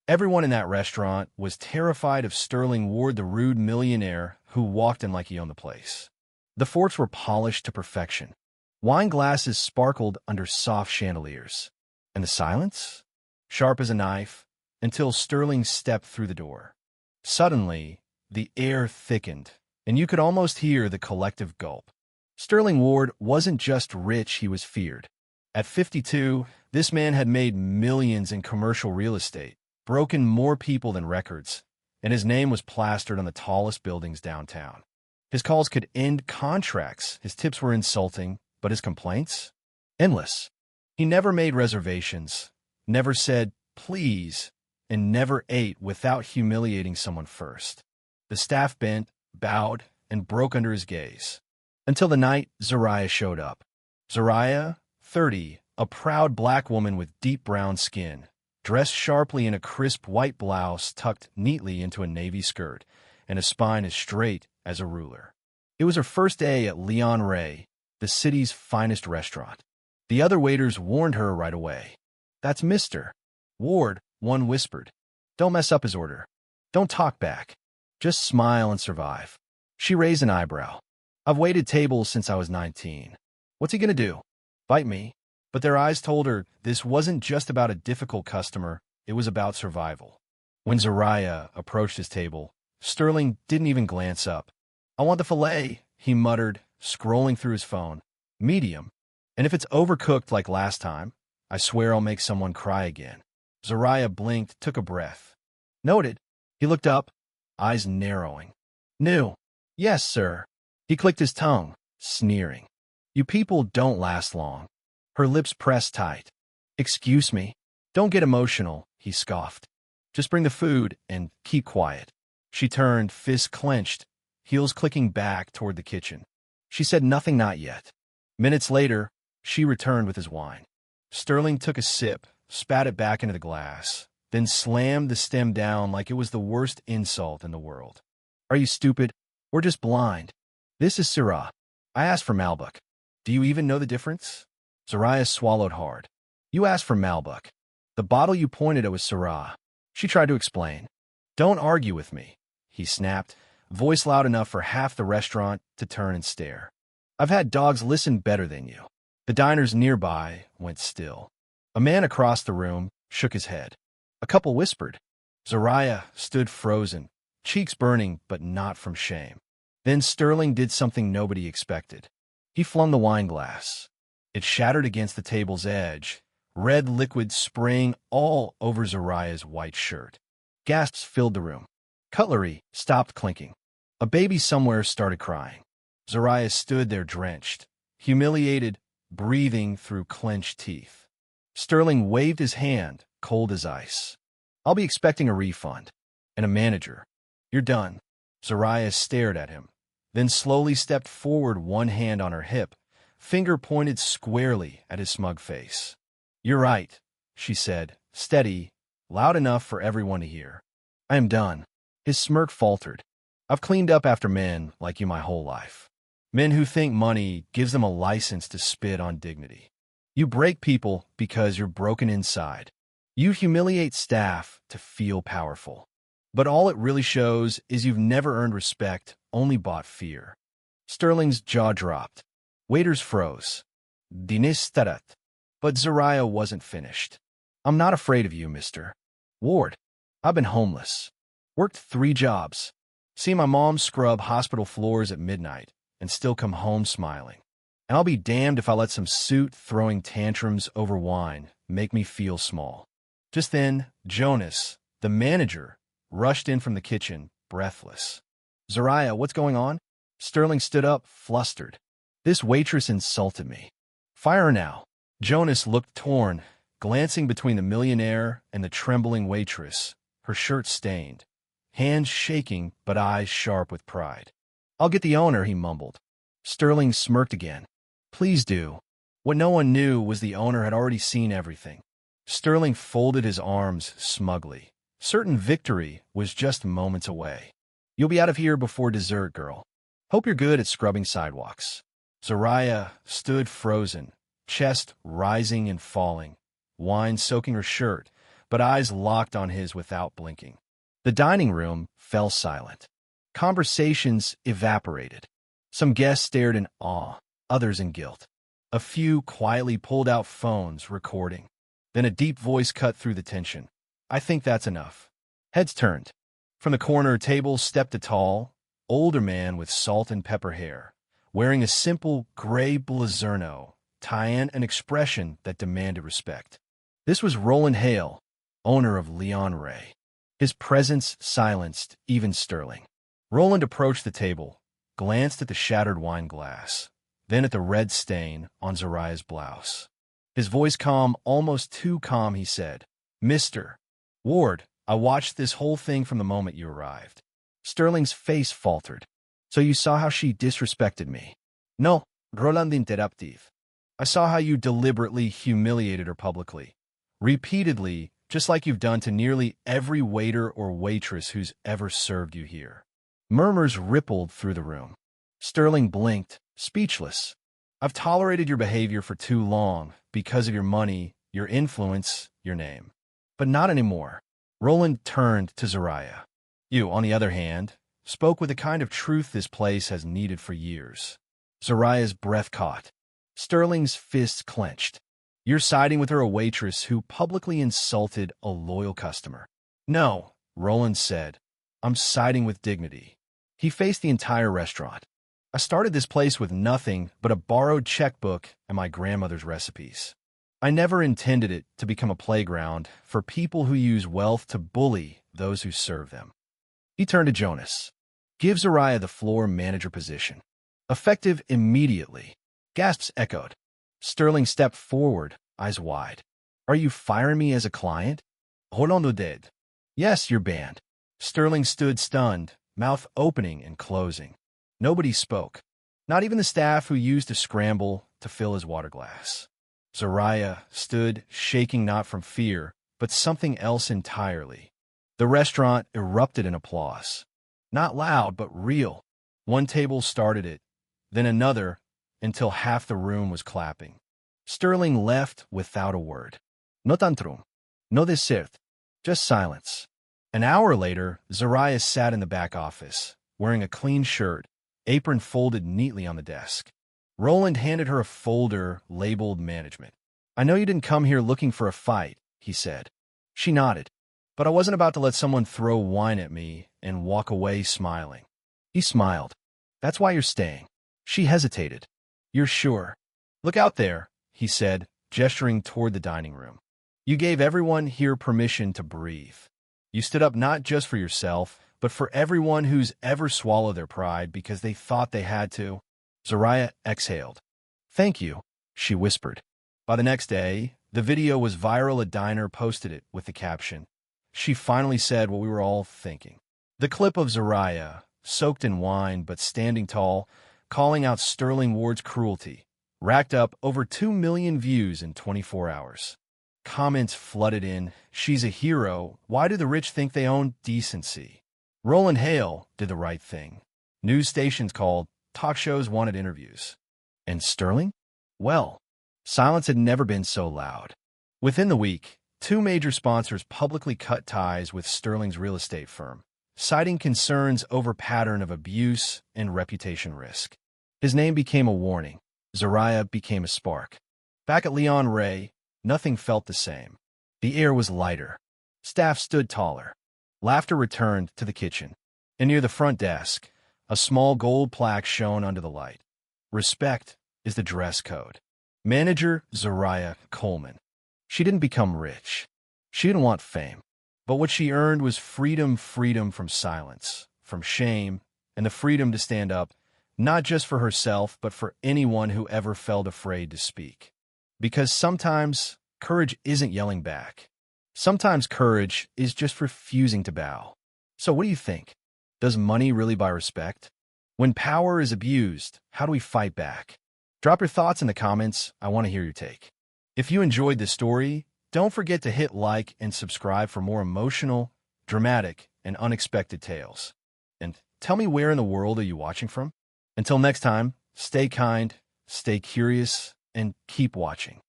Everyone in that restaurant was terrified of Sterling Ward, the rude millionaire who walked in like he owned the place. The forks were polished to perfection. Wine glasses sparkled under soft chandeliers. And the silence? Sharp as a knife, until Sterling stepped through the door. Suddenly, the air thickened, and you could almost hear the collective gulp. Sterling Ward wasn't just rich, he was feared. At 52, this man had made millions in commercial real estate, broken more people than records, and his name was plastered on the tallest buildings downtown. His calls could end contracts, his tips were insulting, but his complaints? Endless. He never made reservations, never said, please, and never ate without humiliating someone first. The staff bent, bowed, and broke under his gaze. Until the night Zariah showed up. Zariah, 30, a proud black woman with deep brown skin, dressed sharply in a crisp white blouse tucked neatly into a navy skirt, and a spine as straight as a ruler. It was her first day at Leon Ray, the city's finest restaurant. The other waiters warned her right away. That's Mr. Ward, one whispered. Don't mess up his order. Don't talk back. Just smile and survive. She raised an eyebrow. I've waited tables since I was 19. What's he gonna do? Bite me? But their eyes told her this wasn't just about a difficult customer, it was about survival. When Zariah approached his table, Sterling didn't even glance up. I want the filet, he muttered, scrolling through his phone. Medium. And if it's overcooked like last time, I swear I'll make someone cry again. Zariah blinked, took a breath. Noted. He looked up, eyes narrowing. New. Yes, sir. He clicked his tongue, sneering. You people don't last long. Her lips pressed tight. Excuse me. Don't get emotional, he scoffed. Just bring the food and keep quiet. She turned, fists clenched, heels clicking back toward the kitchen. She said nothing, not yet. Minutes later, she returned with his wine. Sterling took a sip, spat it back into the glass, then slammed the stem down like it was the worst insult in the world. Are you stupid? Or just blind? This is Syrah. I asked for Malbec. Do you even know the difference? Zariah swallowed hard. You asked for Malbec. The bottle you pointed at was Syrah. She tried to explain. Don't argue with me, he snapped, voice loud enough for half the restaurant to turn and stare. I've had dogs listen better than you. The diners nearby went still. A man across the room shook his head. A couple whispered. Zariah stood frozen, cheeks burning, but not from shame. Then Sterling did something nobody expected. He flung the wine glass. It shattered against the table's edge, red liquid spraying all over Zariah's white shirt. Gasps filled the room. Cutlery stopped clinking. A baby somewhere started crying. Zariah stood there drenched, humiliated, breathing through clenched teeth. Sterling waved his hand, cold as ice. I'll be expecting a refund. And a manager. You're done. Zariah stared at him, then slowly stepped forward, one hand on her hip, finger pointed squarely at his smug face. You're right, she said, steady, loud enough for everyone to hear. I am done. His smirk faltered. I've cleaned up after men like you my whole life. Men who think money gives them a license to spit on dignity. You break people because you're broken inside. You humiliate staff to feel powerful. But all it really shows is you've never earned respect, only bought fear. Sterling's jaw dropped. Waiters froze. Dinis tarat. But Zariah wasn't finished. I'm not afraid of you, Mr. Ward. I've been homeless. Worked 3 jobs. See my mom scrub hospital floors at midnight and still come home smiling. And I'll be damned if I let some suit throwing tantrums over wine make me feel small. Just then, Jonas, the manager, rushed in from the kitchen, breathless. Zariah, what's going on? Sterling stood up, flustered. This waitress insulted me. Fire her now. Jonas looked torn, glancing between the millionaire and the trembling waitress, her shirt stained, hands shaking but eyes sharp with pride. I'll get the owner, he mumbled. Sterling smirked again. Please do. What no one knew was the owner had already seen everything. Sterling folded his arms smugly. Certain victory was just moments away. You'll be out of here before dessert, girl. Hope you're good at scrubbing sidewalks. Zariah stood frozen, chest rising and falling, wine soaking her shirt, but eyes locked on his without blinking. The dining room fell silent. Conversations evaporated. Some guests stared in awe, others in guilt. A few quietly pulled out phones, recording. Then a deep voice cut through the tension. "I think that's enough." Heads turned. From the corner table stepped a tall, older man with salt and pepper hair, wearing a simple gray blazerno, tie and an expression that demanded respect. This was Roland Hale, owner of Millionaire. His presence silenced even Sterling. Roland approached the table, glanced at the shattered wine glass, then at the red stain on Zariah's blouse. His voice calm, almost too calm, he said, "Mr. Ward, I watched this whole thing from the moment you arrived." Sterling's face faltered. "So you saw how she disrespected me?" "No," Roland interrupted. "I saw how you deliberately humiliated her publicly. Repeatedly, just like you've done to nearly every waiter or waitress who's ever served you here." Murmurs rippled through the room. Sterling blinked, speechless. "I've tolerated your behavior for too long because of your money, your influence, your name. But not anymore." Roland turned to Zariah. "You, on the other hand, spoke with the kind of truth this place has needed for years." Zariah's breath caught. Sterling's fists clenched. "You're siding with her, a waitress who publicly insulted a loyal customer." "No," Roland said. "I'm siding with dignity." He faced the entire restaurant. "I started this place with nothing but a borrowed checkbook and my grandmother's recipes. I never intended it to become a playground for people who use wealth to bully those who serve them." He turned to Jonas. "Give Zariah the floor manager position. Effective immediately." Gasps echoed. Sterling stepped forward, eyes wide. "Are you firing me as a client?" Roland did. "Yes, you're banned." Sterling stood stunned, mouth opening and closing. Nobody spoke, not even the staff who used to scramble to fill his water glass. Zariah stood, shaking not from fear, but something else entirely. The restaurant erupted in applause. Not loud, but real. One table started it, then another, until half the room was clapping. Sterling left without a word. No tantrum, no dessert, just silence. An hour later, Zariah sat in the back office, wearing a clean shirt, apron folded neatly on the desk. Roland handed her a folder labeled management. "I know you didn't come here looking for a fight," he said. She nodded. "But I wasn't about to let someone throw wine at me and walk away smiling." He smiled. "That's why you're staying." She hesitated. "You're sure?" "Look out there," he said, gesturing toward the dining room. "You gave everyone here permission to breathe. You stood up not just for yourself, but for everyone who's ever swallowed their pride because they thought they had to." Zariah exhaled. "Thank you," she whispered. By the next day, the video was viral. A diner posted it with the caption, "She finally said what we were all thinking." The clip of Zariah, soaked in wine but standing tall, calling out Sterling Ward's cruelty, racked up over 2 million views in 24 hours. Comments flooded in, "She's a hero. Why do the rich think they own decency?" Roland Hale did the right thing. News stations called, talk shows wanted interviews. And Sterling? Well, silence had never been so loud. Within the week, 2 major sponsors publicly cut ties with Sterling's real estate firm, citing concerns over pattern of abuse and reputation risk. His name became a warning. Zariah became a spark. Back at Leon Ray, nothing felt the same. The air was lighter. Staff stood taller. Laughter returned to the kitchen. And near the front desk, a small gold plaque shone under the light. Respect is the dress code. Manager Zariah Coleman. She didn't become rich. She didn't want fame. But what she earned was freedom from silence, from shame, and the freedom to stand up, not just for herself, but for anyone who ever felt afraid to speak. Because sometimes courage isn't yelling back. Sometimes courage is just refusing to bow. So what do you think? Does money really buy respect? When power is abused, how do we fight back? Drop your thoughts in the comments. I want to hear your take. If you enjoyed this story, don't forget to hit like and subscribe for more emotional, dramatic, and unexpected tales. And tell me, where in the world are you watching from? Until next time, stay kind, stay curious, and keep watching.